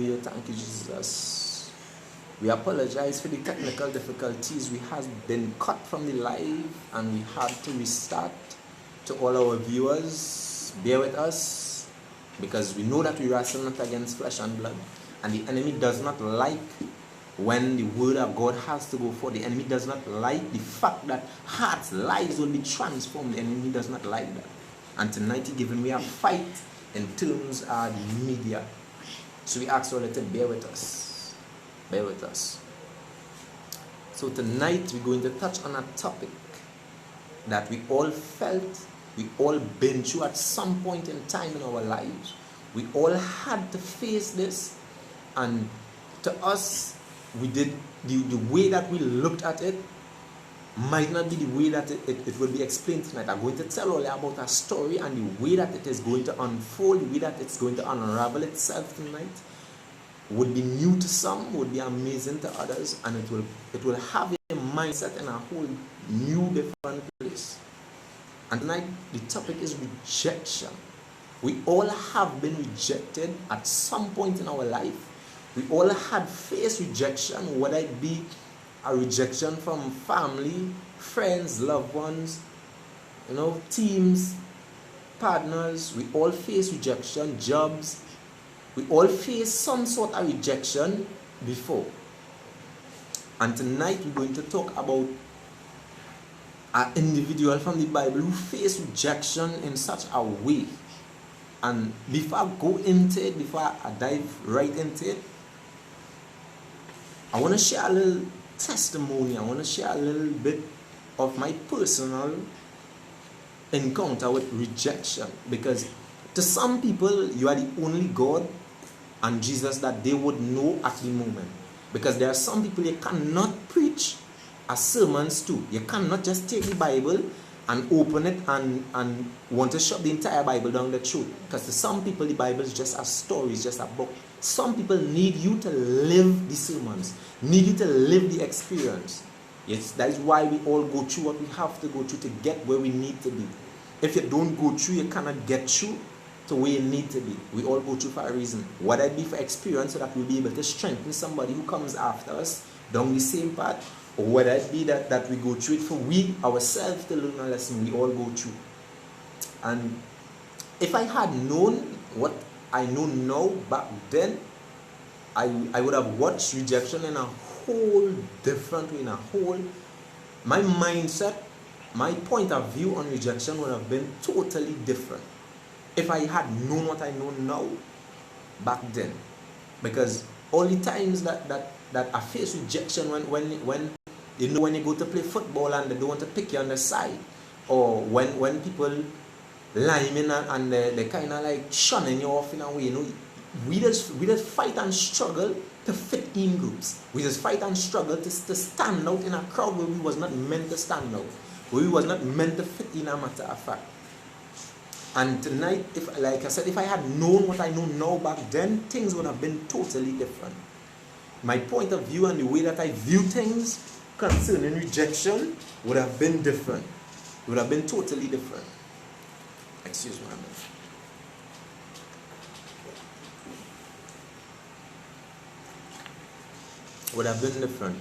Hallelujah. Thank you, Jesus. We apologize for the technical difficulties. We have been cut from the live and we had to restart. To all our viewers, bear with us because we know that we wrestle not against flesh and blood, and the enemy does not like when the word of God has to go forth. The enemy does not like the fact that hearts, lives will be transformed. The enemy does not like that. And tonight he given me a fight in terms of the media. So we ask all to bear with us. Bear with us. So tonight we're going to touch on a topic that we all felt, we all been through at some point in time in our lives. We all had to face this, and to us, we did the way that we looked at it might not be the way that it will be explained tonight. I'm going to tell all about a story, and the way that it is going to unfold, the way that it's going to unravel itself tonight would be new to some, would be amazing to others, and it will have a mindset in a whole new different place. And tonight the topic is rejection. We all have been rejected at some point in our life. We all had faced rejection, whether it be a rejection from family, friends, loved ones, teams, partners. We all face rejection, jobs. We all face some sort of rejection before. And tonight we're going to talk about an individual from the Bible who faced rejection in such a way. And before I go into it, before I dive right into it, I want to share a little testimony. I want to share a little bit of my personal encounter with rejection. Because to some people, you are the only God and Jesus that they would know at the moment. Because there are some people you cannot preach a sermons to. You cannot just take the Bible and open it and want to shove the entire Bible down the throat. Because to some people, the Bible is just a story, it's just a book. Some people need you to live the sermons, need you to live the experience. Yes, that is why we all go through what we have to go through to get where we need to be. If you don't go through, you cannot get through to where you need to be. We all go through for a reason. Whether it be for experience so that we'll be able to strengthen somebody who comes after us down the same path, or whether it be that we go through it for we ourselves to learn a lesson. We all go through. And if I had known what I know now back then, I would have watched rejection in a whole different way, my mindset, my point of view on rejection would have been totally different if I had known what I know now back then. Because all the times that I face rejection when you go to play football and they don't want to pick you on the side, or when people lime in and they kind of like shunning you off in a way, we just fight and struggle to fit in groups. We just fight and struggle to stand out in a crowd where we was not meant to stand out, where we was not meant to fit in, a matter of fact. And tonight, like I said, if I had known what I know now back then, things would have been totally different. My point of view and the way that I view things concerning rejection would have been different. It would have been totally different. Excuse me a minute. Would have been different.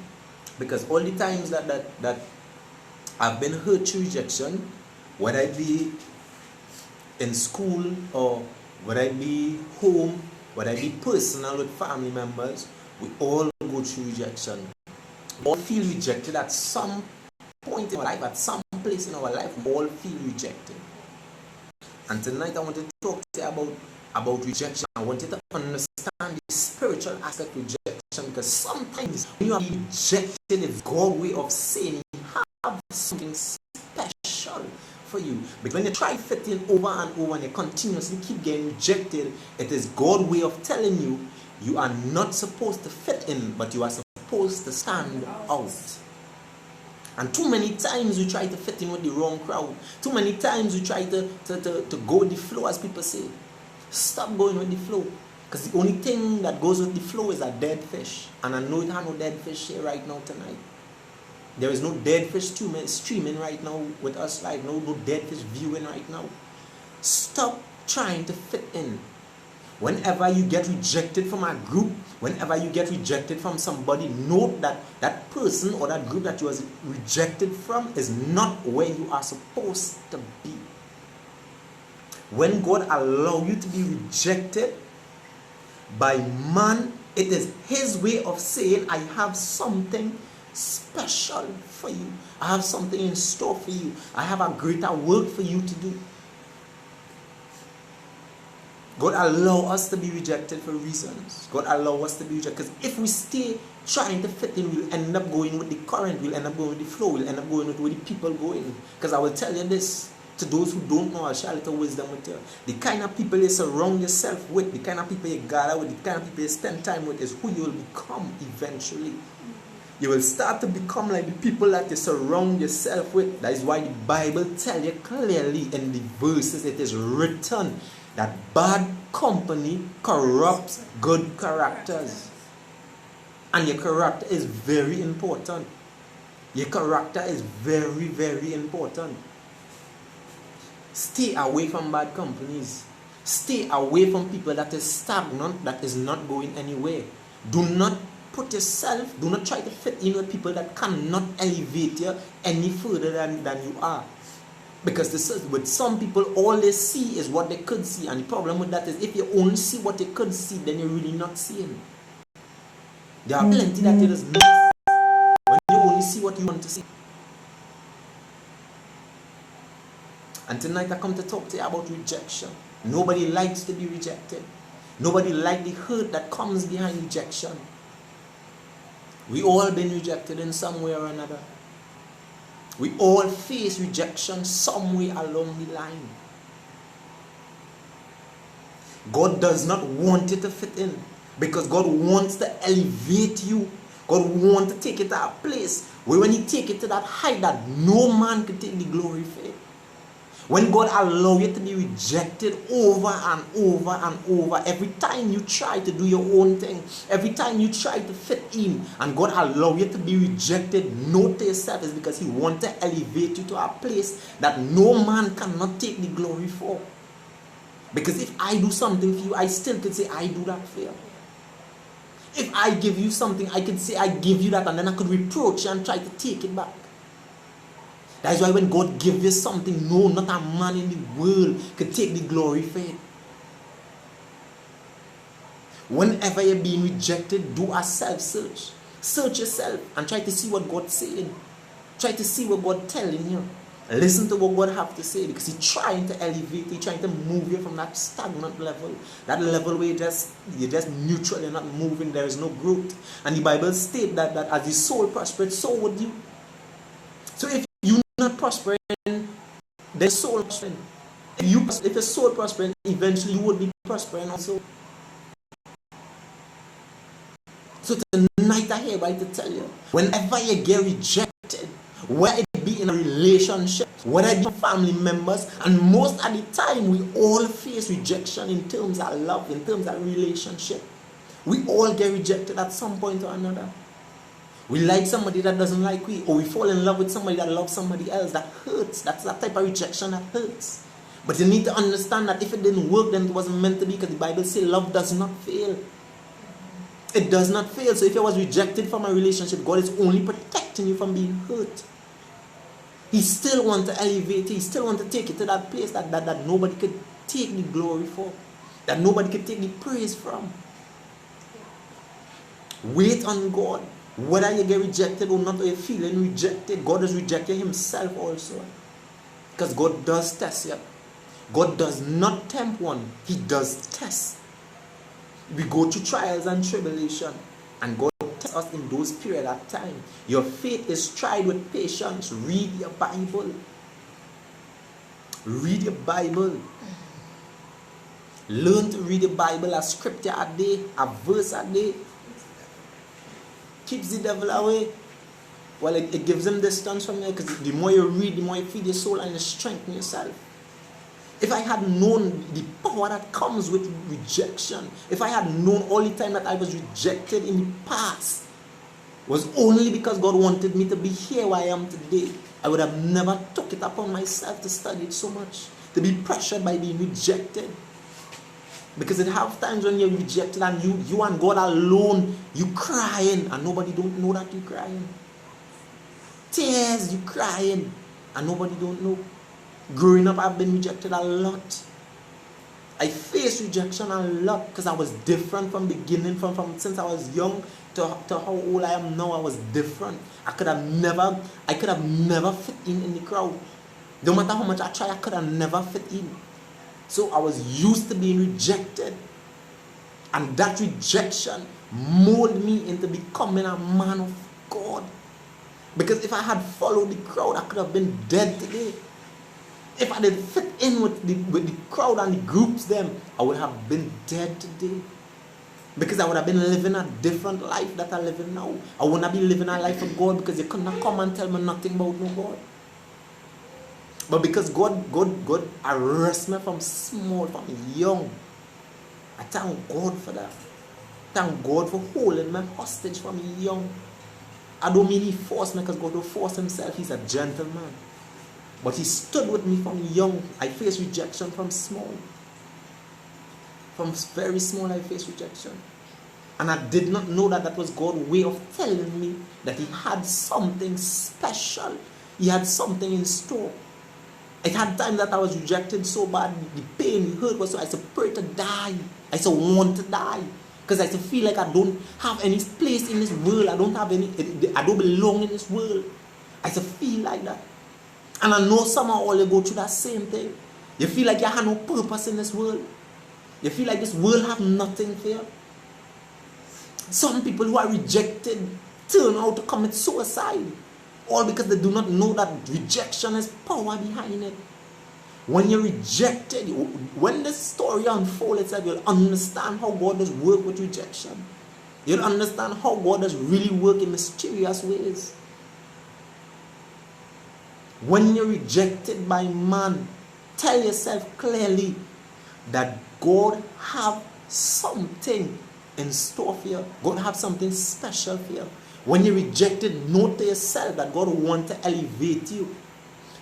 Because all the times that I've been hurt through rejection, whether it be in school or whether it be home, whether it be personal with family members, we all go through rejection. We all feel rejected at some point in our life, at some place in our life. We all feel rejected. And tonight I want to talk to you about rejection. I want you to understand the spiritual aspect of rejection, because sometimes when you are rejected, it's God's way of saying you have something special for you. But when you try fitting over and over and you continuously keep getting rejected, it is God's way of telling you you are not supposed to fit in, but you are supposed to stand out. And too many times we try to fit in with the wrong crowd. Too many times we try to go with the flow, as people say. Stop going with the flow. Because the only thing that goes with the flow is a dead fish. And I know it has no dead fish here right now tonight. There is no dead fish streaming right now with us, like no dead fish viewing right now. Stop trying to fit in. Whenever you get rejected from a group, whenever you get rejected from somebody, note that that person or that group that you was rejected from is not where you are supposed to be. When God allows you to be rejected by man, it is his way of saying, I have something special for you. I have something in store for you. I have a greater work for you to do. God allow us to be rejected for reasons. God allow us to be rejected. Because if we stay trying to fit in, we'll end up going with the current. We'll end up going with the flow. We'll end up going with where the people going. Because I will tell you this, to those who don't know, I'll share a little wisdom with you. The kind of people you surround yourself with, the kind of people you gather with, the kind of people you spend time with is who you will become eventually. You will start to become like the people that you surround yourself with. That is why the Bible tells you clearly in the verses, it is written that bad company corrupts good characters. And your character is very important. Your character is very, very important. Stay away from bad companies. Stay away from people that is stagnant, that is not going anywhere. Do not put yourself, do not try to fit in with people that cannot elevate you any further than you are. Because this is, with some people, all they see is what they could see. And the problem with that is, if you only see what you could see, then you're really not seeing. There are plenty that you just miss when you only see what you want to see. And tonight I come to talk to you about rejection. Nobody likes to be rejected. Nobody likes the hurt that comes behind rejection. We all been rejected in some way or another. We all face rejection somewhere along the line. God does not want you to fit in, because God wants to elevate you. God wants to take it to a place where when He take it to that height that no man can take the glory for it. When God allows you to be rejected over and over and over, every time you try to do your own thing, every time you try to fit in, and God allows you to be rejected, note to yourself, is because He wants to elevate you to a place that no man cannot take the glory for. Because if I do something for you, I still could say I do that for you. If I give you something, I could say I give you that, and then I could reproach you and try to take it back. That is why when God gives you something, no, not a man in the world could take the glory for it. Whenever you're being rejected, do a self-search. Search yourself and try to see what God's saying. Try to see what God's telling you. Listen to what God have to say, because He's trying to elevate, He's trying to move you from that stagnant level. That level where you're just neutral, you're not moving, there is no growth. And the Bible states that as the soul prospered, so would you. So if you not prospering, the soul prospering. If your soul prospering, eventually you would be prospering also. So tonight I hereby to tell you, whenever you get rejected, whether it be in a relationship, whether it be family members, and most of the time we all face rejection in terms of love, in terms of relationship. We all get rejected at some point or another. We like somebody that doesn't like we, or we fall in love with somebody that loves somebody else. That hurts. That's that type of rejection that hurts. But you need to understand that if it didn't work, then it wasn't meant to be, because the Bible says love does not fail. It does not fail. So if you was rejected from a relationship, God is only protecting you from being hurt. He still wants to elevate you. He still wants to take you to that place that nobody could take the glory for, that nobody could take the praise from. Wait on God. Whether you get rejected or not, or you're feeling rejected, God is rejecting Himself also. Because God does test you. God does not tempt one. He does test. We go through trials and tribulation, and God tests us in those periods of time. Your faith is tried with patience. Read your Bible. Read your Bible. Learn to read the Bible, a scripture a day, a verse a day. Keeps the devil away. Well, it gives him distance from you, because the more you read, the more you feed your soul and you strengthen yourself. If I had known the power that comes with rejection, if I had known all the time that I was rejected in the past was only because God wanted me to be here where I am today, I would have never took it upon myself to study it so much, to be pressured by being rejected. Because it have times when you're rejected and you and God alone, you crying and nobody don't know that you crying. Tears, you crying and nobody don't know. Growing up, I've been rejected a lot. I faced rejection a lot because I was different from beginning, from since I was young to how old I am now. I was different. I could have never fit in the crowd. No matter how much I tried, I could have never fit in. So I was used to being rejected. And that rejection molded me into becoming a man of God. Because if I had followed the crowd, I could have been dead today. If I didn't fit in with the crowd and the groups them, I would have been dead today. Because I would have been living a different life that I live in now. I would not be living a life of God because you could not come and tell me nothing about no God. But because God arrested me from small, from young, I thank God for that. Thank God for holding me hostage from young. I don't mean he forced me because God don't force himself. He's a gentleman. But he stood with me from young. I faced rejection from small. From very small, I faced rejection. And I did not know that that was God's way of telling me that he had something special. He had something in store. It had times that I was rejected so bad, the pain, the hurt was so, I used to pray to die. I used to want to die. Because I used to feel like I don't have any place in this world. I don't belong in this world. I used to feel like that. And I know somehow all you go through that same thing. You feel like you have no purpose in this world. You feel like this world have nothing for you. Some people who are rejected turn out to commit suicide. All because they do not know that rejection has power behind it. When you're rejected, when the story unfolds itself, you'll understand how God does work with rejection. You'll understand how God does really work in mysterious ways. When you're rejected by man, tell yourself clearly that God have something in store for you. God have something special for you. When you're rejected, note to yourself that God wants to elevate you.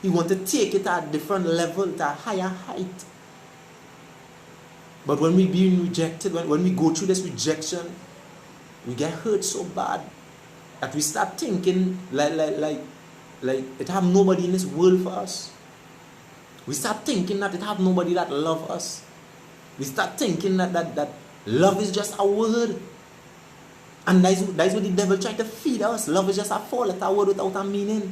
He wants to take it to a different level, to a higher height. But when we being rejected, when we go through this rejection, we get hurt so bad that we start thinking like it have nobody in this world for us. We start thinking that it have nobody that love us. We start thinking that love is just a word. And that's what the devil tried to feed us. Love is just a four-letter word without a meaning.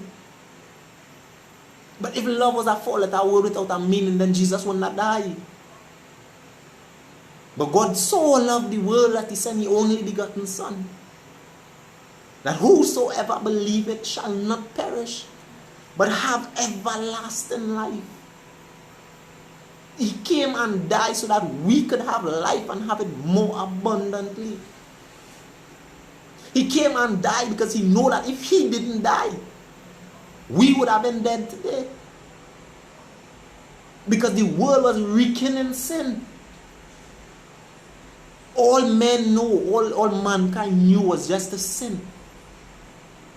But if love was a four-letter word without a meaning, then Jesus would not die. But God so loved the world that he sent his only begotten Son, that whosoever believeth shall not perish, but have everlasting life. He came and died so that we could have life and have it more abundantly. He came and died because he knew that if he didn't die, we would have been dead today. Because the world was reeking in sin. All men know, all mankind knew was just a sin.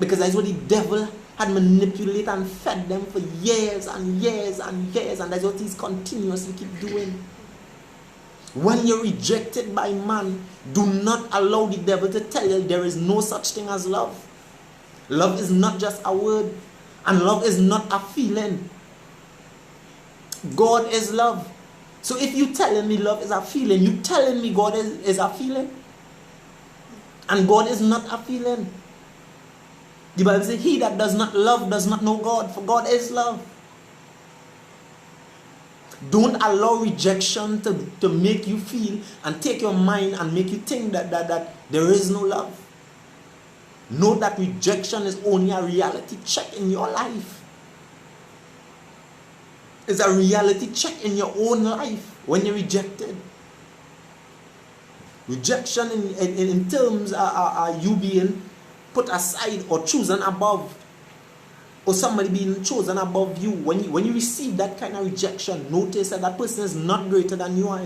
Because that's what the devil had manipulated and fed them for years and years and years. And that's what he's continuously keep doing. When you're rejected by man, do not allow the devil to tell you there is no such thing as love. Love is not just a word. And love is not a feeling. God is love. So if you telling me love is a feeling, you telling me God is a feeling. And God is not a feeling. The Bible says, he that does not love does not know God, for God is love. Don't allow rejection to make you feel and take your mind and make you think that there is no love. Know that rejection is only a reality check in your life. It's a reality check in your own life when you're rejected. Rejection in terms are you being put aside or chosen above, or somebody being chosen above you. When you receive that kind of rejection, notice that person is not greater than you are.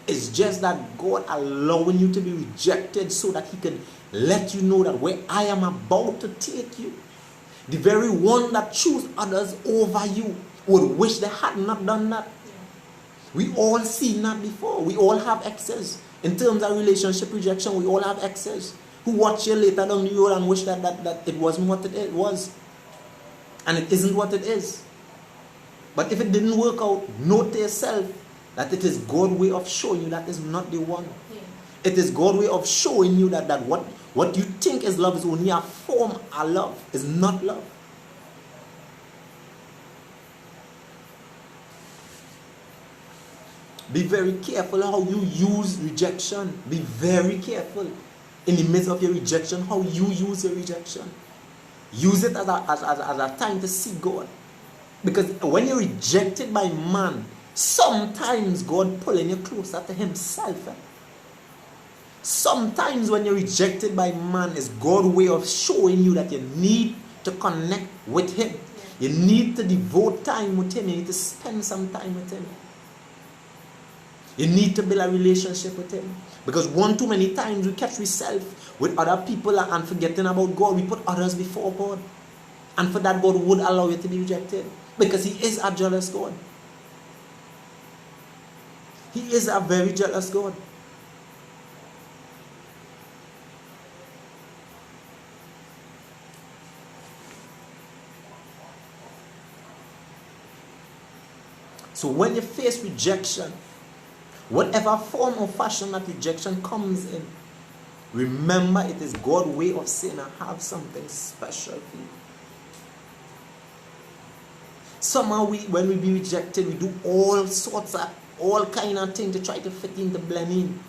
It's just that God allowing you to be rejected so that he can let you know that where I am about to take you, the very one that choose others over you would wish they had not done that. We all seen that before. We all have exes. In terms of relationship rejection, we all have exes who watch you later down the road and wish that it wasn't what it was. And it isn't what it is. But if it didn't work out, note to yourself that it is God's way of showing you that is not the one. Yeah. It is God's way of showing you that what you think is love is only a form of love, is not love. Be very careful how you use rejection. Be very careful in the midst of your rejection, how you use your rejection. Use it as a time to see God. Because when you're rejected by man, sometimes God pulling you closer to himself. Sometimes when you're rejected by man, it's God's way of showing you that you need to connect with him. You need to devote time with him. You need to spend some time with him. You need to build a relationship with him. Because one too many times we catch ourselves with other people and forgetting about God. We put others before God. And for that, God would allow you to be rejected. Because he is a jealous God. He is a very jealous God. So when you face rejection, whatever form or fashion that rejection comes in, remember it is God's way of saying, I have something special for you. Somehow when we be rejected, we do all kind of things to try to fit in, to blend in.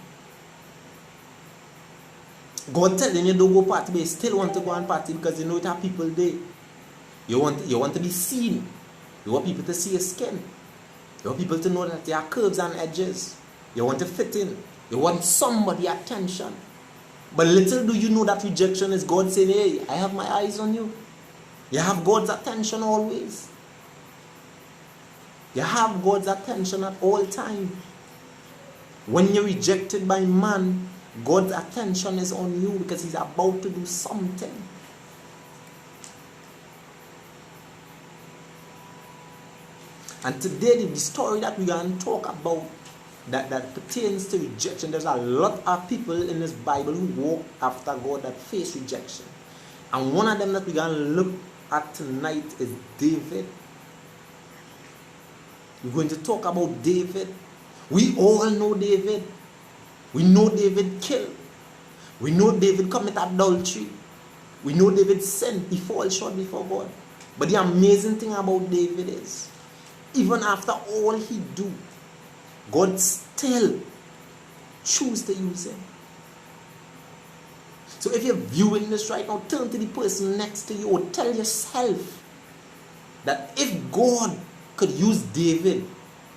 God telling you don't go party, but you still want to go and party because you know it have people there. You want to be seen. You want people to see your skin. You want people to know that there are curves and edges. You want to fit in. You want somebody's attention. But little do you know that rejection is God saying, hey, I have my eyes on you. You have God's attention always. You have God's attention at all times. When you're rejected by man, God's attention is on you because he's about to do something. And today, the story that we're going to talk about that pertains to rejection, there's a lot of people in this Bible who walk after God that face rejection. And one of them that we're going to look at tonight is David. We're going to talk about David. We all know David. We know David killed. We know David commit adultery. We know David sinned. He falls short before God. But the amazing thing about David is, even after all he do, God still choose to use him. So if you're viewing this right now, turn to the person next to you or tell yourself that if God could use David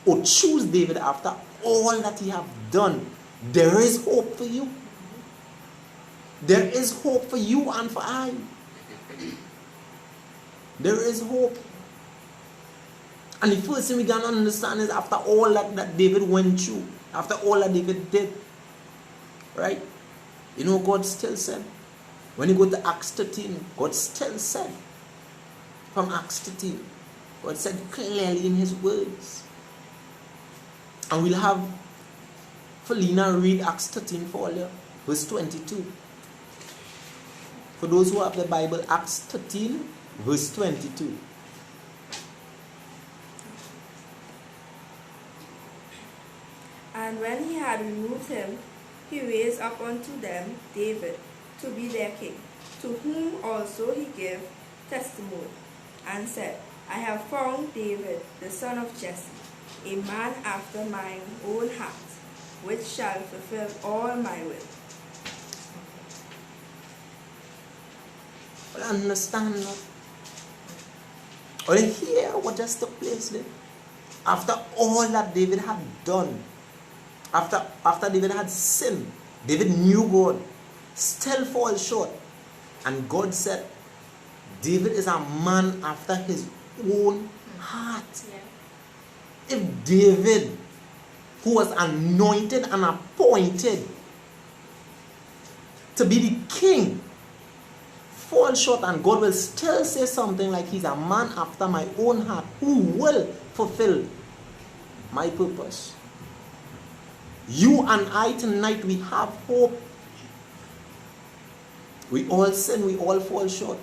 or choose David after all that he have done, there is hope for you. There is hope for you and for I. There is hope. And the first thing we can understand is after all that David went through, after all that David did, right? You know, God still said, when you go to Acts 13, God still said, from Acts 13, God said clearly in his words. And we'll have Felina read Acts 13 for you, verse 22. For those who have the Bible, Acts 13, verse 22. And when he had removed him, he raised up unto them David to be their king, to whom also he gave testimony, and said, I have found David, the son of Jesse, a man after mine own heart, which shall fulfill all my will. Well, understand that. Or hear what just took place there. After all that David had done, after David had sinned, David knew God, still fall short. And God said, David is a man after his own heart. Yeah. If David, who was anointed and appointed to be the king, fall short, and God will still say something like he's a man after my own heart who will fulfill my purpose. You and I tonight, we have hope. We all sin, we all fall short.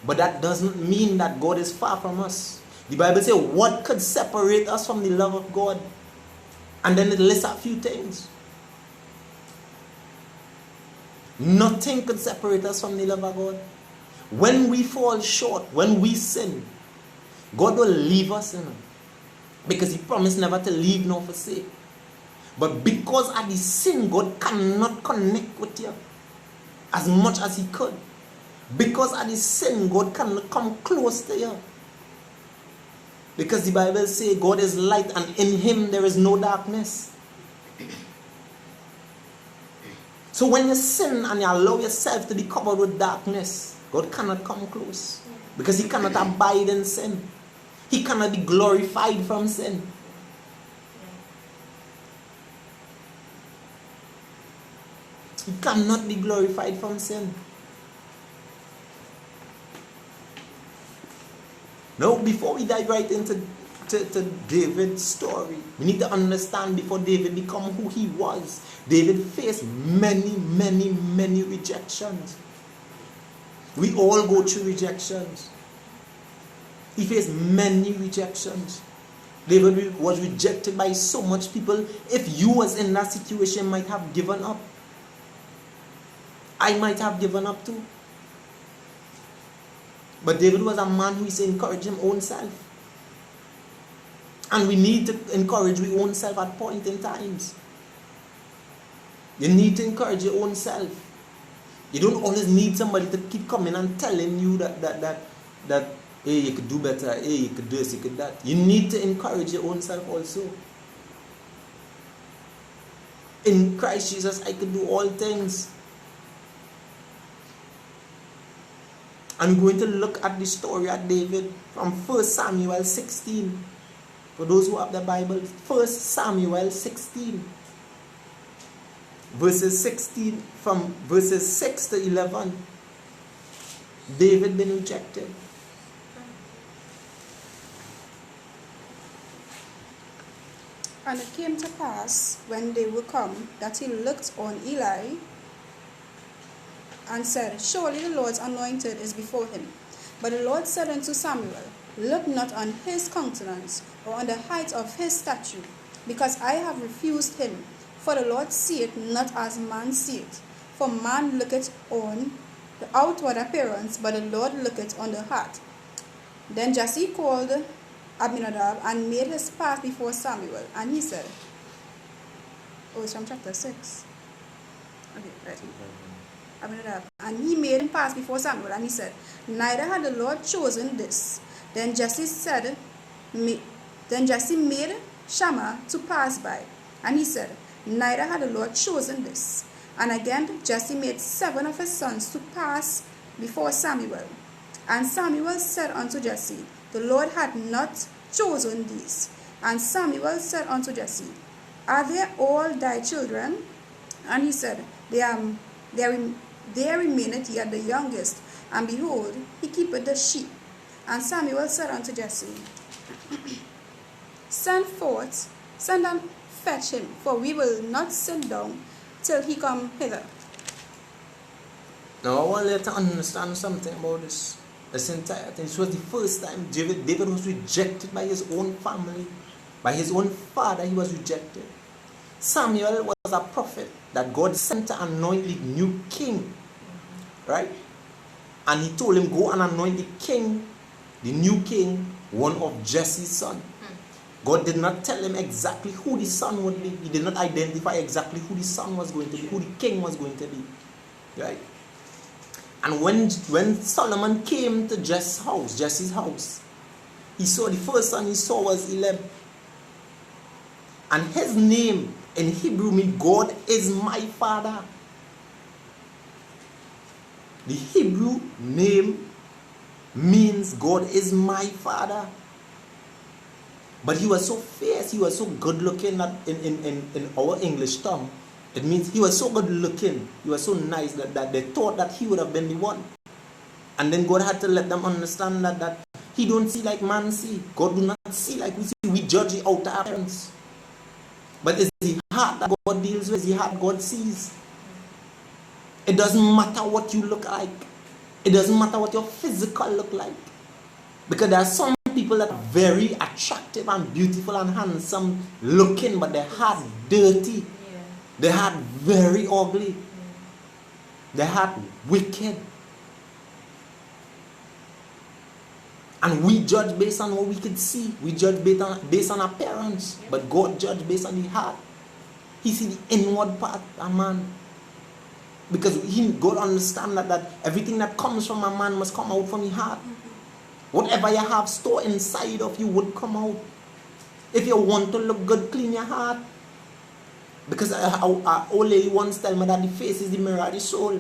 But that doesn't mean that God is far from us. The Bible says, what could separate us from the love of God? And then it lists a few things. Nothing could separate us from the love of God. When we fall short, when we sin, God will leave us in it. Because He promised never to leave nor forsake. But because of the sin, God cannot connect with you as much as He could. Because of the sin, God cannot come close to you. Because the Bible says God is light and in Him there is no darkness. So when you sin and you allow yourself to be covered with darkness, God cannot come close. Because He cannot abide in sin. He cannot be glorified from sin. He cannot be glorified from sin. Now, before we dive right into David's story, we need to understand before David became who he was, David faced many rejections. We all go through rejections. He faced many rejections. David was rejected by so much people. If you was in that situation, might have given up. I might have given up too. But David was a man who used to encourage his own self. And we need to encourage our own self at point in times. You need to encourage your own self. You don't always need somebody to keep coming and telling you that hey, you could do better, hey, you could do this, you could that. You need to encourage your own self also. In Christ Jesus, I could do all things. I'm going to look at the story of David from 1 Samuel 16. For those who have the Bible, 1 Samuel 16. Verses 16, from verses 6 to 11. David been rejected. And it came to pass, when they were come, that he looked on Eli, and said, Surely the Lord's anointed is before him. But the Lord said unto Samuel, Look not on his countenance, or on the height of his stature, because I have refused him. For the Lord seeth not as man seeth. For man looketh on the outward appearance, but the Lord looketh on the heart. Then Jesse called Abinadab, and made his pass before Samuel. And he said, oh, it's from chapter 6. Okay, right. Abinadab. And he made him pass before Samuel, and he said, Neither had the Lord chosen this. Then Jesse made Shammah to pass by, and he said, Neither had the Lord chosen this. And again Jesse made 7 of his sons to pass before Samuel. And Samuel said unto Jesse, The Lord had not chosen these. And Samuel said unto Jesse, Are they all thy children? And he said, There remaineth yet the youngest, and behold, he keepeth the sheep. And Samuel said unto Jesse, Send and fetch him, for we will not sit down till he come hither. Now I want you to understand something about this entire thing. This was the first time David was rejected by his own family. By his own father, he was rejected. Samuel was a prophet that God sent to anoint the new king. Right? And he told him, go and anoint the king, the new king, one of Jesse's son. God did not tell him exactly who the son would be. He did not identify exactly who the son was going to be, who the king was going to be. Right? And when Solomon came to Jesse's house, he saw the first son he saw was Elab. And his name in Hebrew means God is my father. The Hebrew name means God is my father. But he was so fierce, he was so good looking that in our English tongue, it means he was so good looking, he was so nice that they thought that he would have been the one. And then God had to let them understand that he don't see like man see. God do not see like we see. We judge the outer appearance. But it's the heart that God deals with is the heart God sees. It doesn't matter what you look like. It doesn't matter what your physical look like. Because there are some people that are very attractive and beautiful and handsome looking, but their heart dirty. Yeah. Their heart very ugly. Their heart wicked. And we judge based on what we can see. We judge based on appearance. But God judges based on the heart. He sees the inward part of a man. Because God understands that everything that comes from a man must come out from the heart. Whatever you have stored inside of you would come out. If you want to look good, clean your heart. Because our old lady once told me that the face is the mirror of the soul.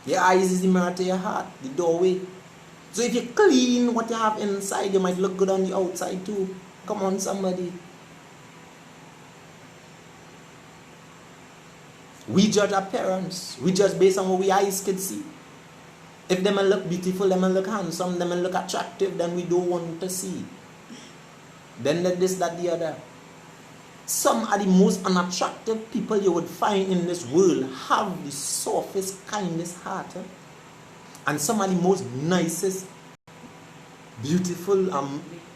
Your eyes is the mirror to your heart, the doorway. So if you clean what you have inside, you might look good on the outside too. Come on, somebody. We judge appearance. We judge based on what we eyes can see. If them look beautiful, them look handsome, them look attractive, then we don't want to see. Then this, that, the other. Some of the most unattractive people you would find in this world have the softest, kindest heart. And some of the most nicest, beautiful,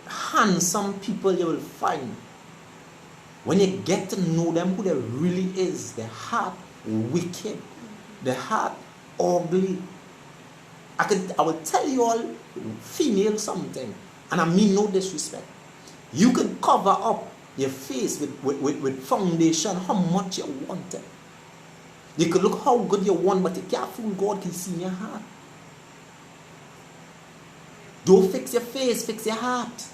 handsome people you will find. When you get to know them, who they really is, their heart wicked, their heart ugly. I will tell you all, female something, and I mean no disrespect. You could cover up your face with foundation how much you want it. You could look how good you want, but you can't fool God, can see in your heart. Don't fix your face, fix your heart.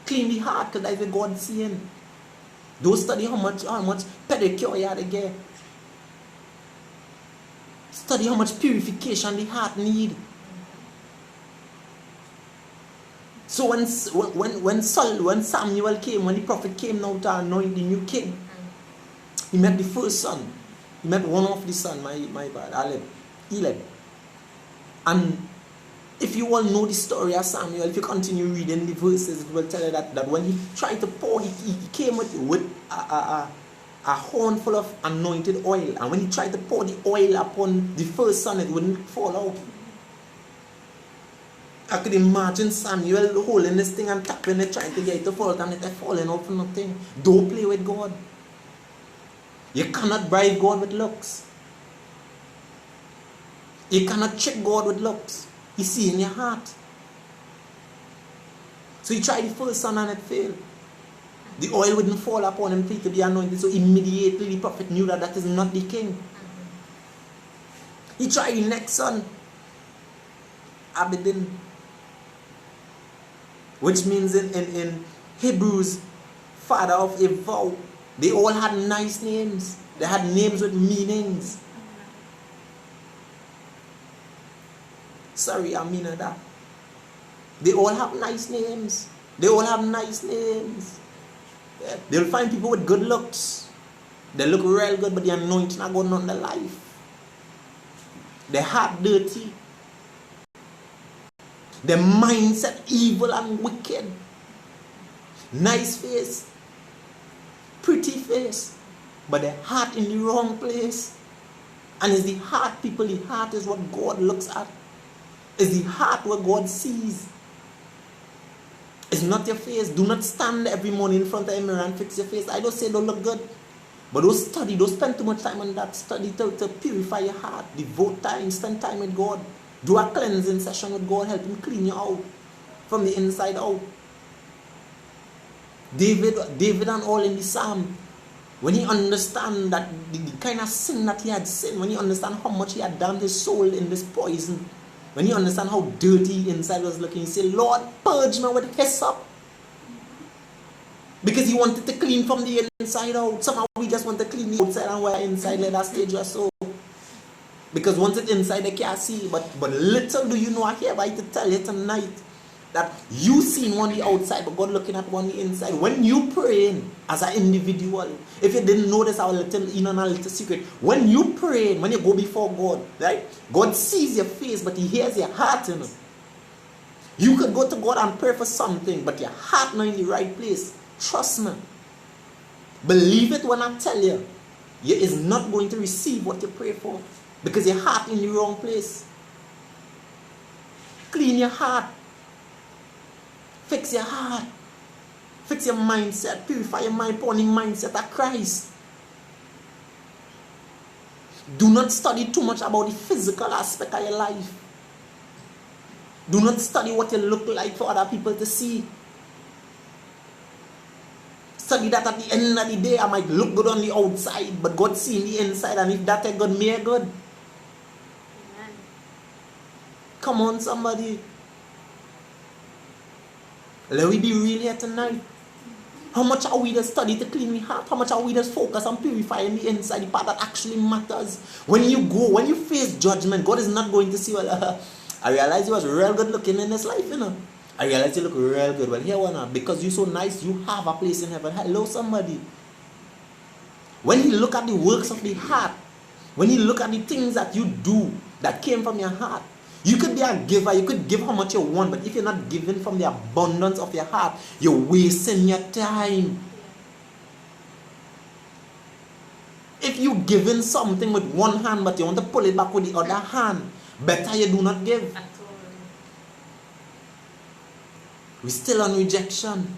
Clean the heart, because that's what God's seeing. Don't study how much pedicure you have to get. Study how much purification the heart need. So when Samuel came, when the prophet came now to anoint the new king, he met the first son. He met one of the son, my bad, Elab. And if you all know the story of Samuel, if you continue reading the verses, it will tell you that when he tried to pour, he came with a horn full of anointed oil. And when he tried to pour the oil upon the first son, it wouldn't fall out. I could imagine Samuel holding this thing and tapping it, trying to get it to fall, and it falling out for nothing. Don't play with God. You cannot bribe God with looks. You cannot trick God with looks. You see in your heart. So he tried the first son and it failed. The oil wouldn't fall upon him to be anointed. So immediately the prophet knew that is not the king. He tried the next son, Abedin, which means in Hebrews, father of a vow. They all had nice names. They had names with meanings. Sorry, I mean that. They all have nice names. They all have nice names. Yeah. They'll find people with good looks. They look real good, but the anointing not going on their life. Their heart dirty. Their mindset evil and wicked. Nice face. Pretty face. But their heart in the wrong place. And it's the heart, people. The heart is what God looks at. It's the heart where God sees. It's not your face. Do not stand every morning in front of a mirror and fix your face. I don't say don't look good. But don't study. Don't spend too much time on that. Study to purify your heart. Devote time. Spend time with God. Do a cleansing session with God. Help Him clean you out. From the inside out. David and all in the Psalm. When he understand that the kind of sin that he had sinned. When he understand how much he had damned his soul in this poison. When you understand how dirty inside was looking, you say, Lord, purge me with hyssop. Because he wanted to clean from the inside out. Somehow we just want to clean the outside and we're inside, let us stay just so. Because once it's inside, they can't see. But little do you know, I hereby to tell you tonight that you seen one the outside, but God looking at one the inside. When you praying as an individual, if you didn't notice our little, a little secret, when you pray, when you go before God, right? God sees your face, but He hears your heart, you know. You could go to God and pray for something, but your heart not in the right place. Trust me. Believe it when I tell you. You is not going to receive what you pray for because your heart in the wrong place. Clean your heart. Fix your heart. Fix your mindset. Purify your mind upon the mindset of Christ. Do not study too much about the physical aspect of your life. Do not study what you look like for other people to see. Study that at the end of the day, I might look good on the outside, but God see in the inside, and if that ain't good, me ain't good. Amen. Come on, somebody. Let we be real here tonight. How much are we to study to clean the heart? How much are we to focus on purifying the inside, the part that actually matters? When you face judgment, God is not going to see, well, I realize you was real good looking in this life, you know. I realize you look real good. Well, here one now, because you're so nice, you have a place in heaven. Hello, somebody. When you look at the works of the heart, when you look at the things that you do that came from your heart, you could be a giver, you could give how much you want, but if you're not giving from the abundance of your heart, you're wasting your time. If you're giving something with one hand, but you want to pull it back with the other hand, better you do not give. We're still on rejection.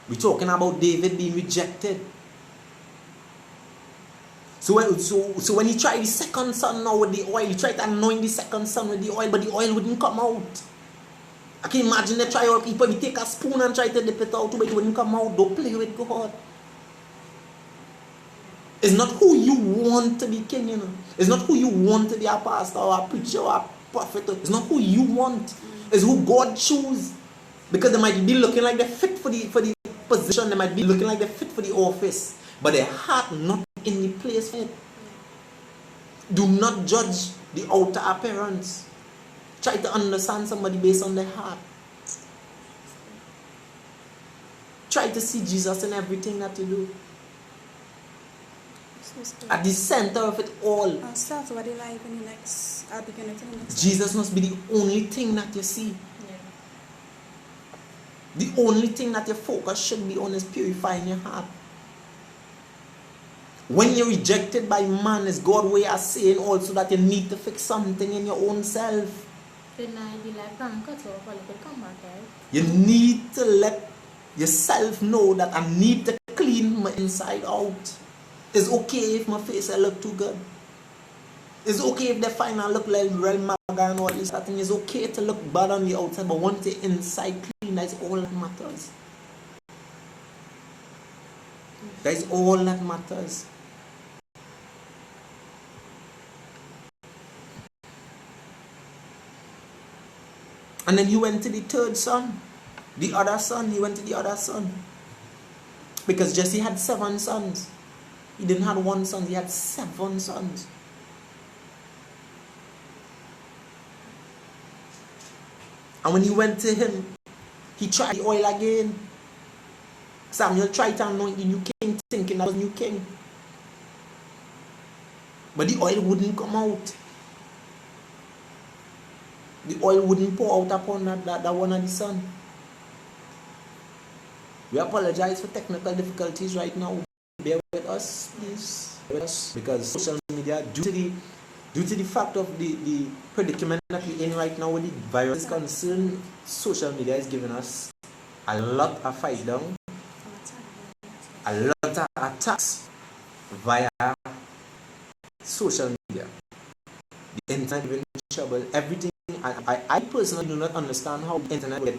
We're talking about David being rejected. So when he tried the second son now with the oil, he tried to anoint the second son with the oil, but the oil wouldn't come out. I can imagine they try out people, we take a spoon and try to dip it out, but it wouldn't come out. Don't play with God. It's not who you want to be king, you know. It's not who you want to be a pastor or a preacher or a prophet. It's not who you want. It's who God chooses. Because they might be looking like they're fit for the position. They might be looking like they're fit for the office. But their heart not in the place for it. Do not judge the outer appearance. Try to understand somebody based on their heart. Try to see Jesus in everything that you do. At the center of it all. I'll start what they like in the next. I'll begin it in the next. Jesus must be the only thing that you see. The only thing that your focus should be on is purifying your heart. When you're rejected by man, is God's way of saying also that you need to fix something in your own self. You need to let yourself know that I need to clean my inside out. It's okay if my face I look too good. It's okay if they find I look like real maga and all this. I think it's okay to look bad on the outside, but once the inside clean, that's all that matters. That's all that matters. And then he went to the third son. The other son, he went to the other son. Because Jesse had 7 sons. He didn't have 1 son, he had 7 sons. And when he went to him, he tried the oil again. Samuel tried to anoint the new king, thinking that was new king. But the oil wouldn't come out. The oil wouldn't pour out upon that one of the son. We apologize for technical difficulties right now. Bear with us, please. Bear with us. Because social media, due to the fact of the predicament that we're in right now with the virus is concerned, social media is giving us a lot of fight down, a lot of attacks via social media. The internet is in trouble. Everything. I personally do not understand how the internet will get